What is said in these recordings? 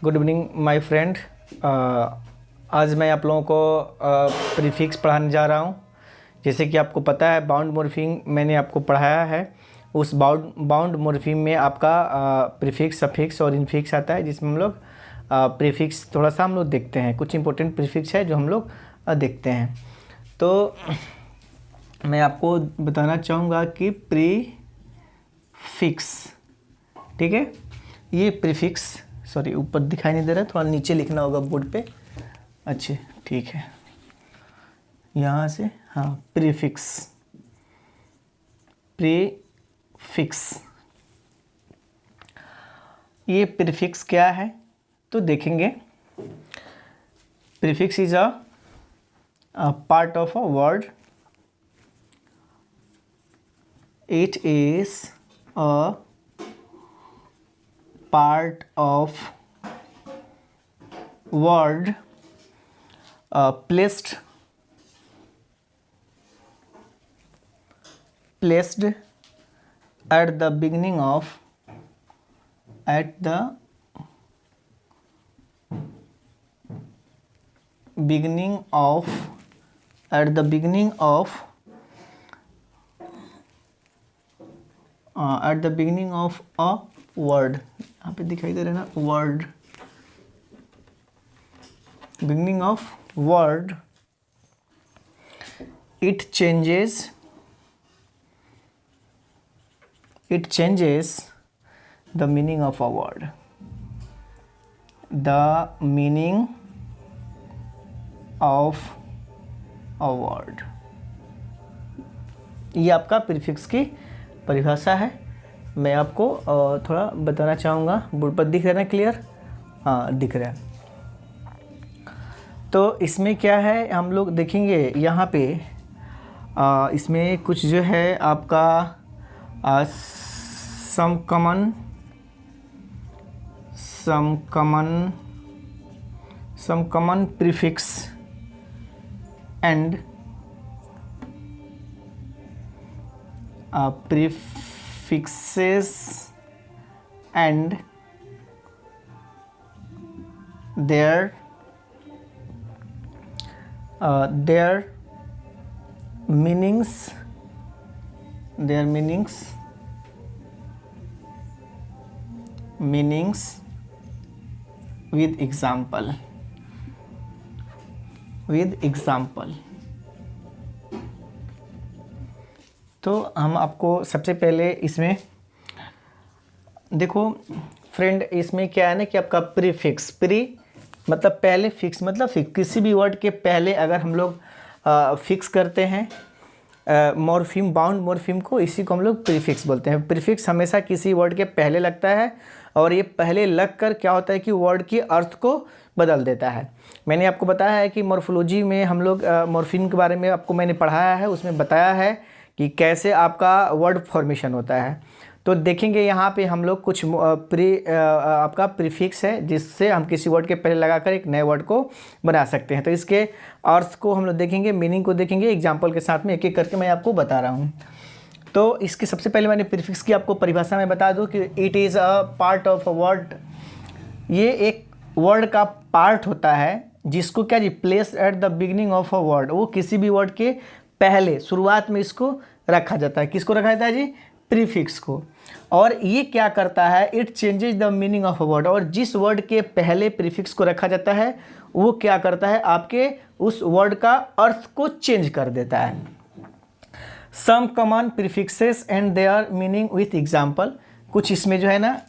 Good evening my friend. आज मैं आप लोगों को प्रीफिक्स पढ़ाने जा रहा हूं। जैसे कि आपको पता है बाउंड मॉर्फिम मैंने आपको पढ़ाया है। उस बाउंड मॉर्फिम में आपका प्रीफिक्स, सफिक्स और इनफिक्स आता है, जिसमें हम लोग प्रीफिक्स थोड़ा सा हम लोग देखते हैं। कुछ इंपॉर्टेंट प्रीफिक्स है जो हम लोग देखते हैं। तो मैं आपको बताना चाहूँगा कि प्रीफिक्स, ठीक है, ये प्रीफिक्स, सॉरी ऊपर दिखाई नहीं दे रहा है, थोड़ा नीचे लिखना होगा बोर्ड पे। अच्छा ठीक है, यहाँ से, हाँ, प्रीफिक्स। ये प्रीफिक्स क्या है तो देखेंगे। Prefix is a part of a word. It is a part of word placed at the beginning of a word। यहाँ पे दिखाई दे रहा है ना, word, beginning of word. It changes the meaning of a word. The meaning of a word, ये आपका prefix की परिभाषा है। मैं आपको थोड़ा बताना चाहूँगा। बोर्ड पर दिख रहा है ना, क्लियर? हाँ दिख रहा है। तो इसमें क्या है हम लोग देखेंगे यहाँ पे। इसमें कुछ जो है आपका some common prefix and prefixes and their meanings with example। तो हम आपको सबसे पहले इसमें देखो फ्रेंड, इसमें क्या है ना कि आपका प्रीफिक्स, मतलब पहले, फिक्स मतलब फिक्स। किसी भी वर्ड के पहले अगर हम लोग फिक्स करते हैं मॉर्फिम, बाउंड मॉर्फिम को, इसी को हम लोग प्रीफिक्स बोलते हैं। प्रीफिक्स हमेशा किसी वर्ड के पहले लगता है और ये पहले लगकर क्या होता है कि वर्ड की अर्थ को बदल देता है। मैंने आपको बताया है कि मॉर्फोलॉजी में हम लोग मॉर्फिम के बारे में आपको मैंने पढ़ाया है, उसमें बताया है कि कैसे आपका वर्ड फॉर्मेशन होता है। तो देखेंगे यहाँ पे हम लोग कुछ आपका प्रीफिक्स है जिससे हम किसी वर्ड के पहले लगाकर एक नए वर्ड को बना सकते हैं। तो इसके अर्थ को हम लोग देखेंगे, मीनिंग को देखेंगे एग्जाम्पल के साथ में, एक एक करके मैं आपको बता रहा हूँ। तो इसके सबसे पहले मैंने प्रीफिक्स की आपको परिभाषा में बता दूँ कि it is a part of a word. ये एक वर्ड का पार्ट होता है जिसको क्या जी, place at the beginning of a word. वो किसी भी वर्ड के पहले, शुरुआत में इसको रखा जाता है। किसको रखा जाता है जी? प्रीफिक्स को। और ये क्या करता है? It changes the meaning of a word. और जिस वर्ड के पहले प्रीफिक्स को रखा जाता है वो क्या करता है? आपके उस वर्ड का अर्थ को चेंज कर देता है। Some common prefixes and their meaning with example. कुछ इसमें जो है ना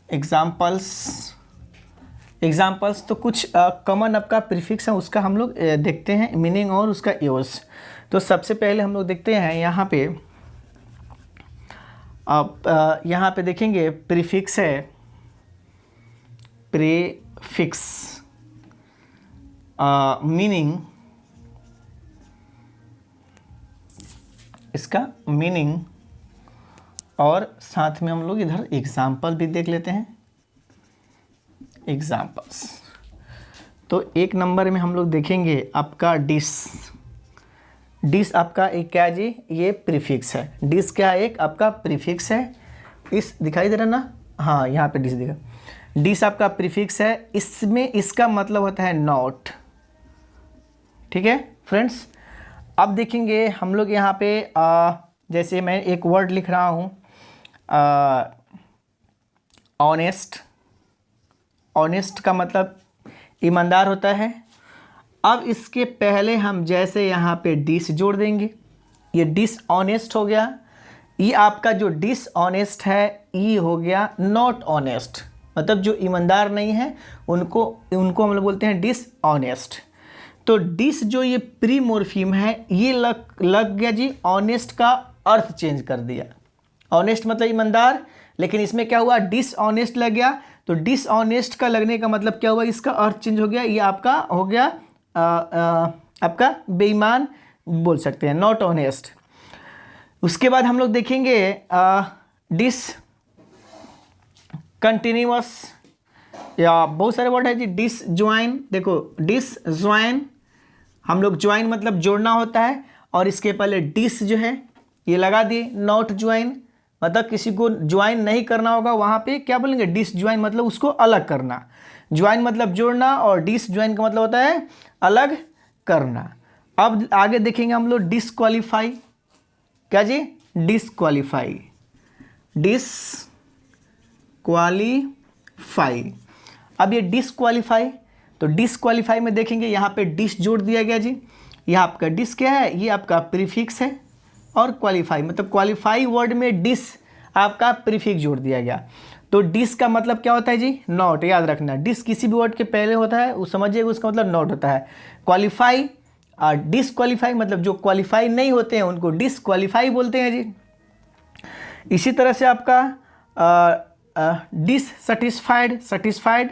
एग्जाम्पल्स, तो कुछ कॉमन आपका प्रीफिक्स है, उसका हम लोग देखते हैं मीनिंग और उसका यूज़। तो सबसे पहले हम लोग देखते हैं यहाँ पे, आप यहाँ पे देखेंगे प्रीफिक्स है, प्रीफिक्स मीनिंग, इसका मीनिंग, और साथ में हम लोग इधर एग्जाम्पल भी देख लेते हैं। एग्जाम्पल्स, तो एक नंबर में हम लोग देखेंगे आपका डिश। डिश आपका एक क्या है जी? ये प्रीफिक्स है। डिश क्या है? एक आपका प्रीफिक्स है। इस दिखाई दे रहा ना, हाँ यहाँ पे डिस देगा, डिस आपका प्रीफिक्स है, इसमें इसका मतलब होता है नॉट। ठीक है फ्रेंड्स, अब देखेंगे हम लोग यहाँ पे जैसे मैं एक वर्ड लिख रहा हूँ ऑनेस्ट। ऑनेस्ट का मतलब ईमानदार होता है। अब इसके पहले हम जैसे यहाँ पे डिस जोड़ देंगे, ये डिसऑनेस्ट हो गया। ये आपका जो डिसऑनेस्ट है ये हो गया नॉट ऑनेस्ट, मतलब जो ईमानदार नहीं है उनको हम लोग बोलते हैं डिसऑनेस्ट। तो डिस जो ये प्री मॉर्फीम है ये लग गया जी, ऑनेस्ट का अर्थ चेंज कर दिया। ऑनेस्ट मतलब ईमानदार, लेकिन इसमें क्या हुआ, डिसऑनेस्ट लग गया। तो डिसऑनेस्ट का लगने का मतलब क्या हुआ, इसका अर्थ चेंज हो गया, ये आपका हो गया आपका बेईमान बोल सकते हैं, नॉट ऑनेस्ट। उसके बाद हम लोग देखेंगे डिस कंटिन्यूअस, या बहुत सारे वर्ड है जी। डिस ज्वाइन, देखो डिस ज्वाइन, हम लोग ज्वाइन मतलब जोड़ना होता है, और इसके पहले डिस जो है ये लगा दिए। नॉट ज्वाइन मतलब किसी को ज्वाइन नहीं करना होगा, वहाँ पे क्या बोलेंगे, डिस ज्वाइन मतलब उसको अलग करना। ज्वाइन मतलब जोड़ना, और डिस ज्वाइन का मतलब होता है अलग करना। अब आगे देखेंगे हम लोग डिसक्वालीफाई। क्या जी, डिसक्वालीफाई, डिसक्वालीफाई। अब ये डिसक्वालीफाई, तो डिसक्वालीफाई में देखेंगे यहाँ पे डिस जोड़ दिया गया जी। यह आपका डिस क्या है, ये आपका प्रीफिक्स है, और क्वालीफाई मतलब क्वालीफाई वर्ड में डिस आपका प्रीफिक्स जोड़ दिया गया। तो डिस का मतलब क्या होता है जी, नॉट। याद रखना, डिस किसी भी वर्ड के पहले होता है, वो समझिएगा उसका मतलब नॉट होता है। क्वालीफाई और डिसक्वालीफाई मतलब जो क्वालीफाई नहीं होते हैं उनको डिसक्वालीफाई बोलते हैं जी। इसी तरह से आपका डिससैटिस्फाइड, सैटिस्फाइड,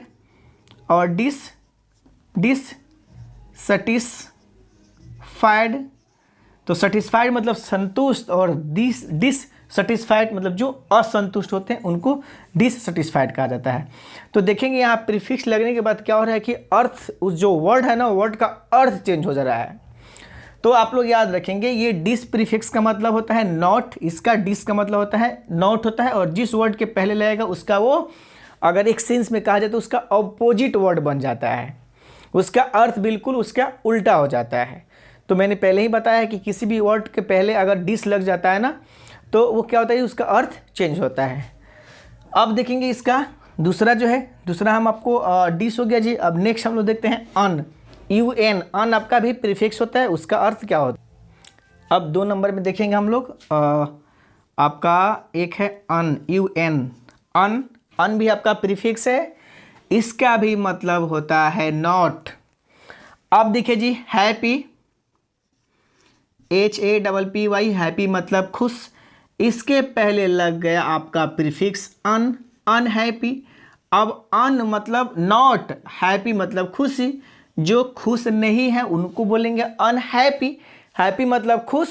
और डिससैटिस्फाइड। तो सेटिस्फाइड मतलब संतुष्ट, और डिससैटिस्फाइड मतलब जो असंतुष्ट होते हैं उनको डिससैटिस्फाइड कहा जाता है। तो देखेंगे यहाँ प्रीफिक्स लगने के बाद क्या हो रहा है कि अर्थ, उस जो वर्ड है ना, वर्ड का अर्थ चेंज हो जा रहा है। तो आप लोग याद रखेंगे, ये डिस प्रीफिक्स का मतलब होता है नॉट, इसका डिस का मतलब होता है नॉट होता है, और जिस वर्ड के पहले लगेगा उसका वो, अगर एक सेंस में कहा जाए तो उसका अपोजिट वर्ड बन जाता है, उसका अर्थ बिल्कुल उसका उल्टा हो जाता है। तो मैंने पहले ही बताया कि किसी भी वर्ड के पहले अगर डिस लग जाता है ना, तो वो क्या होता है, उसका अर्थ चेंज होता है। अब देखेंगे इसका दूसरा जो है, दूसरा हम आपको डिस हो गया जी। अब नेक्स्ट हम लोग देखते हैं अन, UN। अन आपका भी प्रीफिक्स होता है, उसका अर्थ क्या होता है। अब 2 नंबर में देखेंगे हम लोग आपका एक है अन, UN। अन भी आपका प्रीफिक्स है, इसका भी मतलब होता है नॉट। अब देखिए जी हैप्पी, HAPPY, हैप्पी मतलब खुश, इसके पहले लग गया आपका प्रीफिक्स अन, अनहैप्पी। अब अन मतलब नॉट, हैप्पी मतलब खुशी, जो खुश नहीं है उनको बोलेंगे अनहैप्पी। हैप्पी मतलब खुश,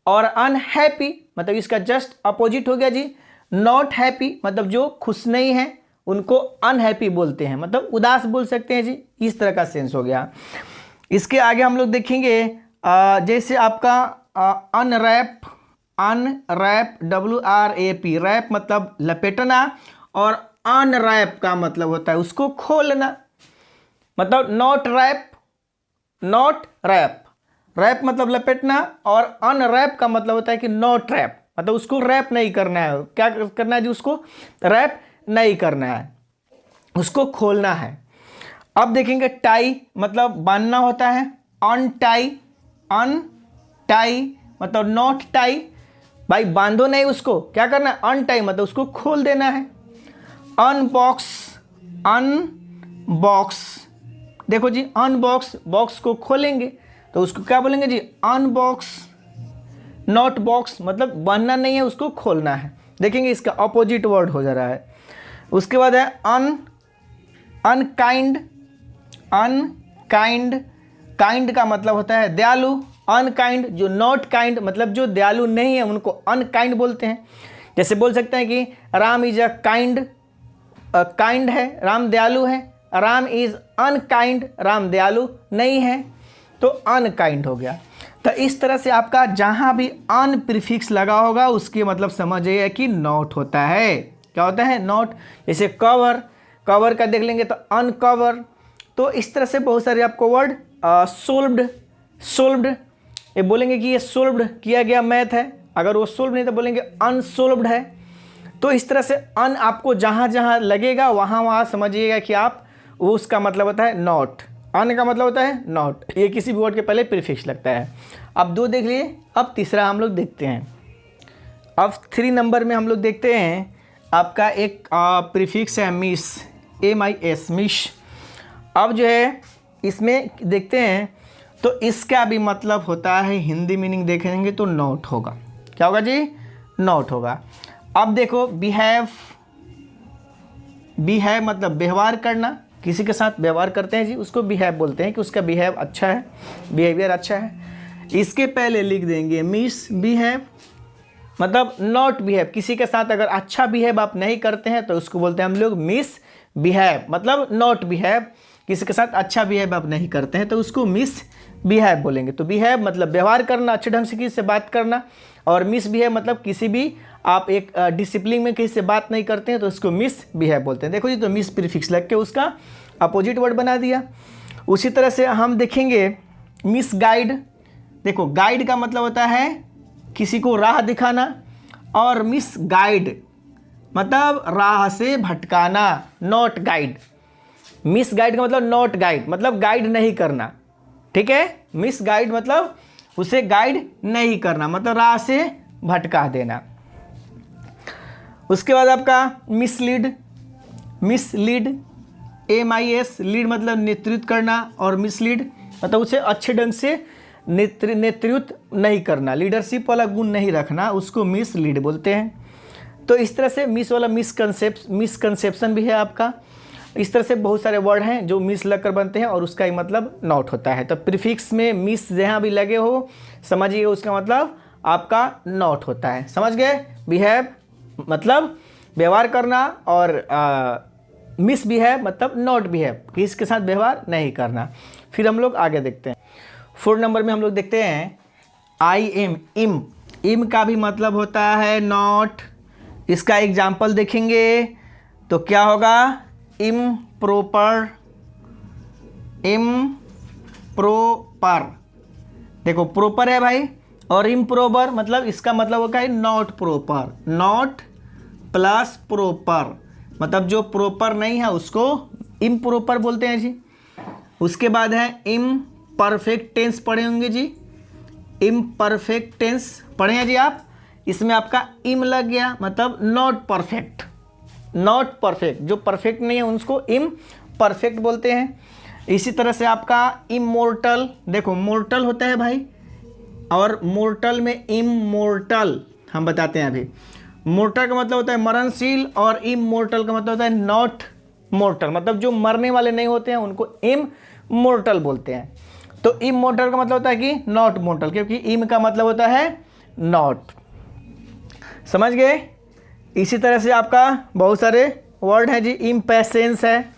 और अनहैप्पी मतलब इसका जस्ट अपोजिट हो गया जी, नॉट हैप्पी मतलब जो खुश नहीं है उनको अनहैप्पी बोलते हैं, मतलब उदास बोल सकते हैं जी, इस तरह का सेंस हो गया। इसके आगे हम लोग देखेंगे जैसे आपका अनरैप, WRAP, रैप मतलब लपेटना, और अनरैप का मतलब होता है उसको खोलना, मतलब not wrap, not wrap. Wrap मतलब लपेटना, और अनरैप का मतलब होता है कि नॉट रैप, मतलब उसको रैप नहीं करना है। क्या करना है जी, उसको रैप नहीं करना है, उसको खोलना है। अब देखेंगे टाई मतलब बांधना होता है, अनटाई, अनटाई मतलब नॉट टाई, भाई बांधो नहीं उसको, क्या करना है, अनटाई मतलब उसको खोल देना है। अनबॉक्स, अनबॉक्स, देखो जी अनबॉक्स, बॉक्स को खोलेंगे तो उसको क्या बोलेंगे जी, अनबॉक्स। नॉट बॉक्स मतलब बांधना नहीं है, उसको खोलना है। देखेंगे इसका अपोजिट वर्ड हो जा रहा है। उसके बाद है अनकाइंड, अनकाइंड, काइंड का मतलब होता है दयालु, अनकाइंड जो नॉट काइंड मतलब जो दयालु नहीं है उनको अनकाइंड बोलते हैं। जैसे बोल सकते हैं कि Ram is a kind, kind है, राम दयालु है। राम इज अनकाइंड, राम दयालु नहीं है, तो अनकाइंड हो गया। तो इस तरह से आपका जहाँ भी अन प्रीफिक्स लगा होगा उसके मतलब समझिए कि नॉट होता है। क्या होता है, नॉट। जैसे कवर, कवर का देख लेंगे तो अनकवर। तो इस तरह से बहुत सारे आपको वर्ड, सोल्व्ड, सोल्व्ड, ये बोलेंगे कि ये सोल्व्ड किया गया मैथ है, अगर वो सोल्व नहीं तो बोलेंगे अनसोल्व्ड है। तो इस तरह से अन आपको जहाँ जहाँ लगेगा वहाँ वहाँ समझिएगा कि आप, वो उसका मतलब होता है नॉट, अन का मतलब होता है नॉट, ये किसी भी वर्ड के पहले प्रीफिक्स लगता है। अब 2 देख लिए, अब तीसरा हम लोग देखते हैं। अब 3 नंबर में हम लोग देखते हैं आपका एक प्रीफिक्स है मिस, MIS, मिश। अब जो है इसमें देखते हैं तो इसका भी मतलब होता है, हिंदी मीनिंग देखेंगे तो नॉट होगा। क्या होगा जी, नॉट होगा। अब देखो बिहेव, बिहेव मतलब व्यवहार करना, किसी के साथ व्यवहार करते हैं जी, उसको बिहेव बोलते हैं कि उसका बिहेव अच्छा है, बिहेवियर अच्छा है। इसके पहले लिख देंगे मिस बिहेव, मतलब नॉट बिहेव, किसी के साथ अगर अच्छा बिहेव आप नहीं करते हैं तो उसको बोलते हैं हम लोग मिस बिहेव, मतलब नॉट बिहेव। किसी के साथ अच्छा बिहेव आप नहीं करते हैं तो उसको मिस बिहेव बोलेंगे। तो बिहेव मतलब व्यवहार करना, अच्छे ढंग से किसी से बात करना, और मिस बिहेव मतलब किसी भी आप एक डिसिप्लिन में किसी से बात नहीं करते हैं तो उसको मिस बिहेव बोलते हैं। देखो जी, तो मिस प्रीफिक्स लग के उसका अपोजिट वर्ड बना दिया। उसी तरह से हम देखेंगे मिस गाइड। देखो गाइड का मतलब होता है किसी को राह दिखाना, और मिस गाइड मतलब राह से भटकाना, नॉट गाइड। मिस गाइड का मतलब नॉट गाइड, मतलब गाइड नहीं करना, ठीक है। मिस गाइड मतलब उसे गाइड नहीं करना, मतलब राह से भटका देना। उसके बाद आपका मिसलीड, मिसलीड, MIS, लीड मतलब नेतृत्व करना, और मिसलीड मतलब उसे अच्छे ढंग से नेतृत्व नहीं करना, लीडरशिप वाला गुण नहीं रखना, उसको मिसलीड बोलते हैं। तो इस तरह से मिस वाला मिसकंसेप्शन भी है आपका। इस तरह से बहुत सारे वर्ड हैं जो मिस लगकर बनते हैं और उसका ही मतलब नॉट होता है। तो प्रीफिक्स में मिस जहाँ भी लगे हो समझिए उसका मतलब आपका नॉट होता है। समझ गए? बिहेव मतलब व्यवहार करना, और मिस बिहेव मतलब नॉट बिहेव, किसी के साथ व्यवहार नहीं करना। फिर हम लोग आगे देखते हैं 4 नंबर में हम लोग देखते हैं IM, इम का भी मतलब होता है नॉट। इसका एग्जाम्पल देखेंगे तो क्या होगा, इम्प्रॉपर, इम्प्रॉपर, देखो प्रॉपर है भाई, और इम्प्रॉपर मतलब इसका मतलब होगा not proper, not plus proper, मतलब जो प्रॉपर नहीं है उसको इम्प्रॉपर बोलते हैं जी। उसके बाद है इम्परफेक्ट टेंस पढ़े होंगे जी, इम्परफेक्ट टेंस पढ़े हैं जी आप। इसमें आपका इम लग गया, मतलब नॉट परफेक्ट, नॉट परफेक्ट, जो परफेक्ट नहीं है उसको इम परफेक्ट बोलते हैं। इसी तरह से आपका इमोर्टल, देखो मोर्टल होता है भाई, और मोर्टल में इमोर्टल हम बताते हैं अभी। मोर्टल का मतलब होता है मरणशील, और इमोर्टल का मतलब होता है नॉट मोर्टल, मतलब जो मरने वाले नहीं होते हैं उनको इमोर्टल बोलते हैं। तो इमोर्टल का मतलब होता है कि नॉट मोर्टल, क्योंकि इम का मतलब होता है नॉट। समझ गए? इसी तरह से आपका बहुत सारे वर्ड हैं जी, इम्पैशेंस है,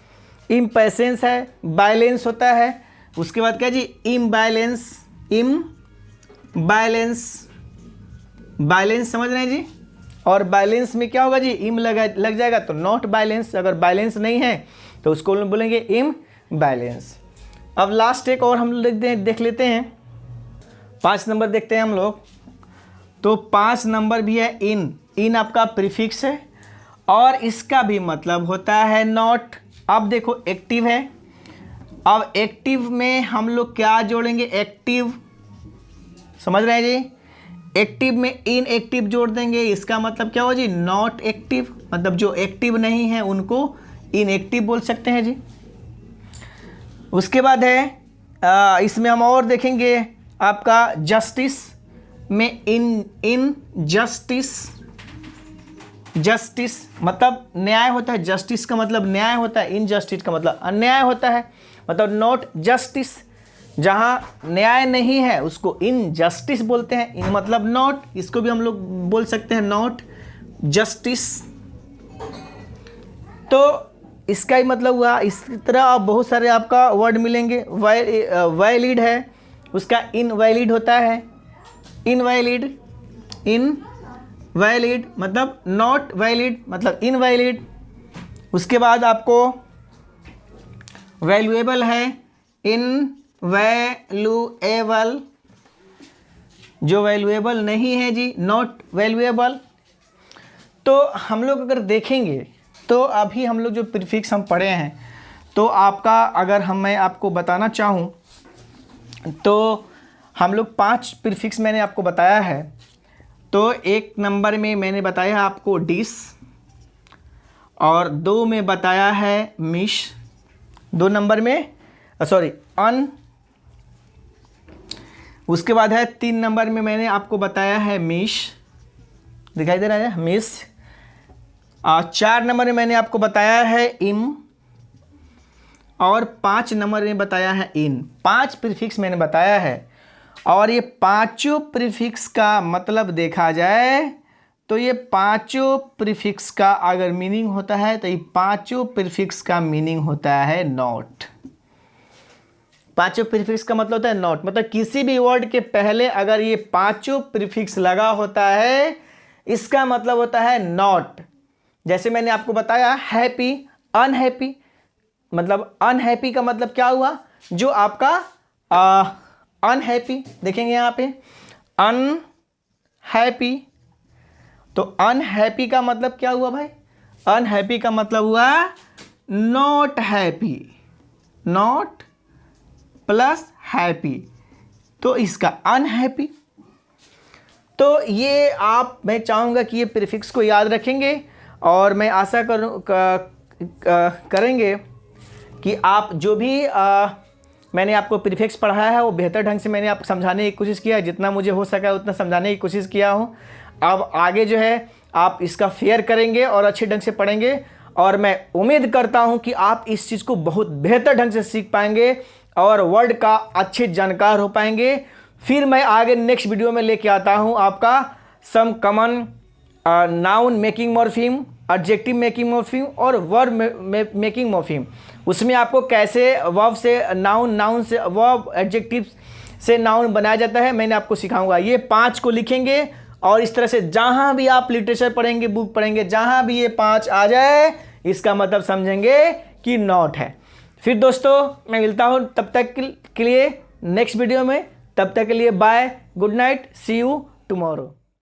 इम्पैशेंस है, बैलेंस होता है। उसके बाद क्या जी, इम्बैलेंस, इम्बैलेंस, बैलेंस समझ रहे हैं जी। और बैलेंस में क्या होगा जी, इम लग जाएगा तो नॉट बैलेंस, अगर बैलेंस नहीं है तो उसको बोलेंगे इम बैलेंस। अब लास्ट एक और हम लोग देख लेते हैं, 5 नंबर देखते हैं हम लोग। तो 5 नंबर भी है इन आपका प्रीफिक्स है, और इसका भी मतलब होता है नॉट। अब देखो एक्टिव है, अब एक्टिव में हम लोग क्या जोड़ेंगे, एक्टिव, समझ रहे हैं जी। एक्टिव में इनएक्टिव जोड़ देंगे, इसका मतलब क्या हो जी, नॉट एक्टिव, मतलब जो एक्टिव नहीं है उनको इनएक्टिव बोल सकते हैं जी। उसके बाद है इसमें हम और देखेंगे आपका जस्टिस में इन जस्टिस, जस्टिस मतलब न्याय होता है, जस्टिस का मतलब न्याय होता है, इनजस्टिस का मतलब अन्याय होता है, मतलब नॉट जस्टिस, जहाँ न्याय नहीं है उसको इनजस्टिस बोलते हैं, इन मतलब नॉट, इसको भी हम लोग बोल सकते हैं नॉट जस्टिस। तो इसका ही मतलब हुआ। इस तरह आप बहुत सारे आपका वर्ड मिलेंगे। वैलिड है, उसका इनवैलिड होता है, इनवैलिड, वैलिड मतलब नॉट वैलिड मतलब इनवैलिड। उसके बाद आपको वैल्यूएबल है, इनवैल्यूएबल, जो वैल्यूएबल नहीं है जी नॉट वैल्यूएबल। तो हम लोग अगर देखेंगे तो अभी हम लोग जो प्रीफिक्स हम पढ़े हैं, तो आपका अगर मैं आपको बताना चाहूँ तो हम लोग 5 प्रीफिक्स मैंने आपको बताया है। तो 1 नंबर में मैंने बताया आपको डिस, और 2 में बताया है मिश, 2 नंबर में अन। उसके बाद है 3 नंबर में मैंने आपको बताया है मिश, दिखाई दे रहा है मिस। 4 नंबर में मैंने आपको बताया है इम, और 5 नंबर में बताया है इन। 5 प्रीफिक्स मैंने बताया है, और ये पांचों प्रीफिक्स का मतलब देखा जाए तो ये पांचों प्रीफिक्स का अगर मीनिंग होता है तो ये पांचों प्रीफिक्स का मीनिंग होता है नॉट। पांचों प्रीफिक्स का मतलब होता है नॉट, मतलब किसी भी वर्ड के पहले अगर ये पांचों प्रीफिक्स लगा होता है इसका मतलब होता है नॉट। जैसे मैंने आपको बताया हैप्पी, अनहैप्पी, मतलब अनहैप्पी का मतलब क्या हुआ, जो आपका अनहैप्पी, देखेंगे यहाँ पे अनहैप्पी। तो अनहैप्पी का मतलब क्या हुआ भाई, अनहैप्पी का मतलब हुआ not happy, not plus happy, तो इसका अनहैप्पी। तो ये मैं चाहूँगा कि ये प्रीफिक्स को याद रखेंगे, और मैं आशा करेंगे कि आप जो भी मैंने आपको प्रीफिक्स पढ़ाया है वो बेहतर ढंग से मैंने आपको समझाने की कोशिश किया है, जितना मुझे हो सका उतना समझाने की कोशिश किया हूँ। अब आगे जो है आप इसका फेयर करेंगे और अच्छे ढंग से पढ़ेंगे, और मैं उम्मीद करता हूँ कि आप इस चीज़ को बहुत बेहतर ढंग से सीख पाएंगे और वर्ड का अच्छे जानकार हो पाएंगे। फिर मैं आगे नेक्स्ट वीडियो में लेके आता हूँ आपका some common noun making morpheme, adjective making morpheme और वर्ब मेकिंग मॉर्फीम। उसमें आपको कैसे वर्ब से नाउन, नाउन से वर्ब, एडजेक्टिव से नाउन बनाया जाता है मैंने आपको सिखाऊंगा। ये 5 को लिखेंगे, और इस तरह से जहाँ भी आप लिटरेचर पढ़ेंगे, बुक पढ़ेंगे, जहाँ भी ये 5 आ जाए इसका मतलब समझेंगे कि नॉट है। फिर दोस्तों मैं मिलता हूँ तब तक के लिए नेक्स्ट वीडियो में। तब तक के लिए bye, good night, see you tomorrow.